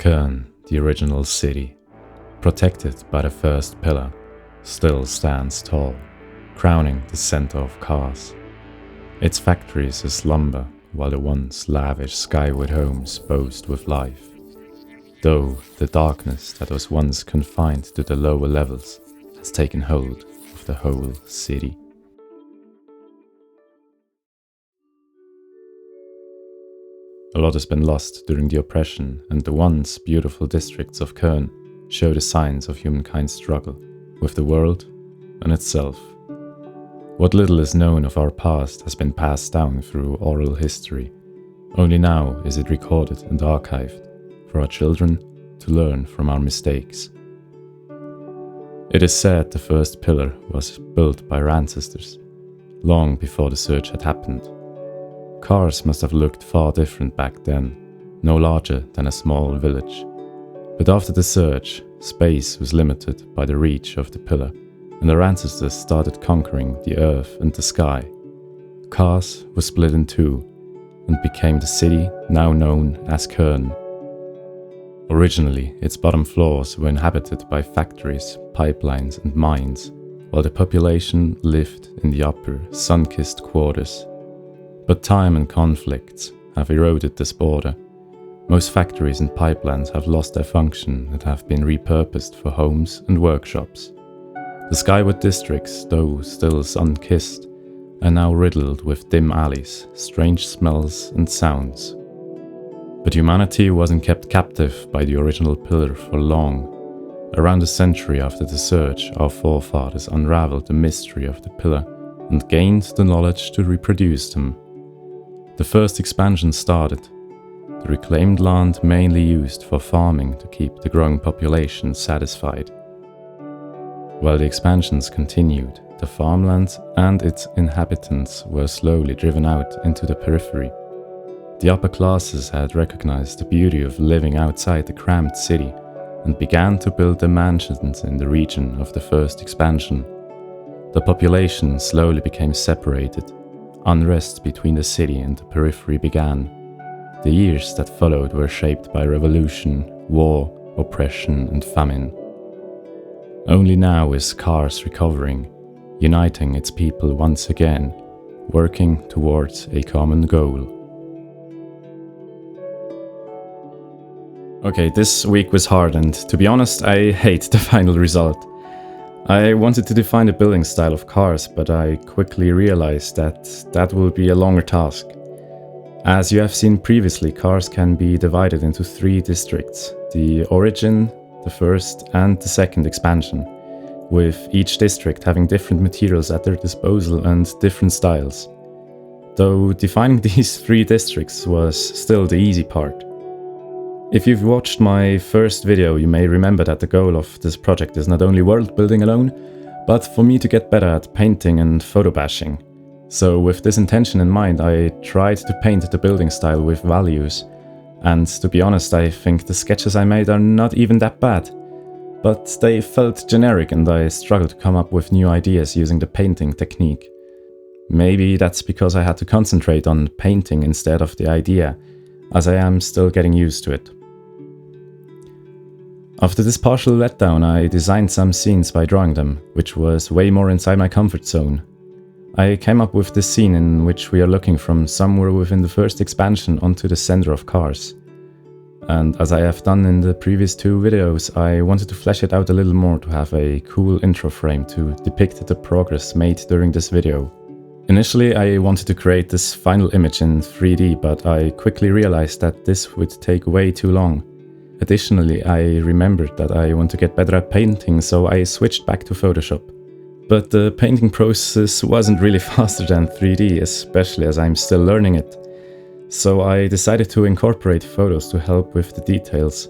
Kern, the original city, protected by the first pillar, still stands tall, crowning the center of Kaars. Its factories slumber while the once lavish skyward homes boast with life, though the darkness that was once confined to the lower levels has taken hold of the whole city. A lot has been lost during the oppression, and the once beautiful districts of Kern show the signs of humankind's struggle with the world and itself. What little is known of our past has been passed down through oral history. Only now is it recorded and archived for our children to learn from our mistakes. It is said the first pillar was built by our ancestors, long before the search had happened. Kaars must have looked far different back then, no larger than a small village. But after the search, space was limited by the reach of the pillar, and our ancestors started conquering the earth and the sky. Kaars was split in two, and became the city now known as Kern. Originally, its bottom floors were inhabited by factories, pipelines and mines, while the population lived in the upper, sun-kissed quarters. But time and conflicts have eroded this border. Most factories and pipelines have lost their function and have been repurposed for homes and workshops. The skyward districts, though still sun-kissed, are now riddled with dim alleys, strange smells and sounds. But humanity wasn't kept captive by the original pillar for long. Around a century after the search, our forefathers unraveled the mystery of the pillar and gained the knowledge to reproduce them. The first expansion started, the reclaimed land mainly used for farming to keep the growing population satisfied. While the expansions continued, the farmland and its inhabitants were slowly driven out into the periphery. The upper classes had recognized the beauty of living outside the cramped city and began to build their mansions in the region of the first expansion. The population slowly became separated. Unrest between the city and the periphery began. The years that followed were shaped by revolution, war, oppression and famine. Only now is Kaars recovering, uniting its people once again, working towards a common goal. Okay, this week was hard, and to be honest, I hate the final result. I wanted to define the building style of Kaars, but I quickly realized that will be a longer task. As you have seen previously, Kaars can be divided into three districts: the origin, the first and the second expansion, with each district having different materials at their disposal and different styles. Though defining these three districts was still the easy part. If you've watched my first video, you may remember that the goal of this project is not only world building alone, but for me to get better at painting and photo bashing. So with this intention in mind, I tried to paint the building style with values. And to be honest, I think the sketches I made are not even that bad. But they felt generic and I struggled to come up with new ideas using the painting technique. Maybe that's because I had to concentrate on painting instead of the idea, as I am still getting used to it. After this partial letdown, I designed some scenes by drawing them, which was way more inside my comfort zone. I came up with this scene in which we are looking from somewhere within the first expansion onto the center of Kaars. And as I have done in the previous two videos, I wanted to flesh it out a little more to have a cool intro frame to depict the progress made during this video. Initially, I wanted to create this final image in 3D, but I quickly realized that this would take way too long. Additionally, I remembered that I want to get better at painting, so I switched back to Photoshop. But the painting process wasn't really faster than 3D, especially as I'm still learning it. So I decided to incorporate photos to help with the details.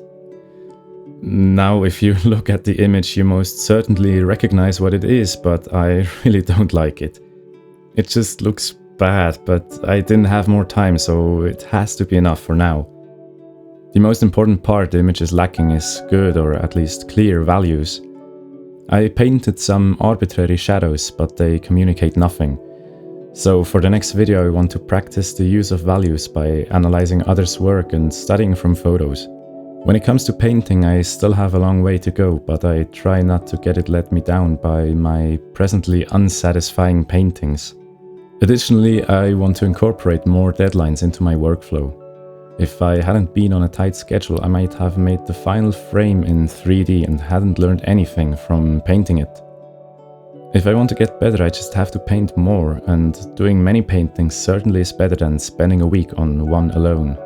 Now, if you look at the image, you most certainly recognize what it is, but I really don't like it. It just looks bad, but I didn't have more time, so it has to be enough for now. The most important part the image is lacking is good, or at least clear, values. I painted some arbitrary shadows, but they communicate nothing. So for the next video I want to practice the use of values by analyzing others' work and studying from photos. When it comes to painting, I still have a long way to go, but I try not to get it let me down by my presently unsatisfying paintings. Additionally, I want to incorporate more deadlines into my workflow. If I hadn't been on a tight schedule, I might have made the final frame in 3D and hadn't learned anything from painting it. If I want to get better, I just have to paint more, and doing many paintings certainly is better than spending a week on one alone.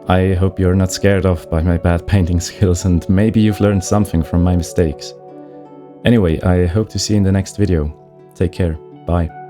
I hope you're not scared off by my bad painting skills, and maybe you've learned something from my mistakes. Anyway, I hope to see you in the next video. Take care. Bye.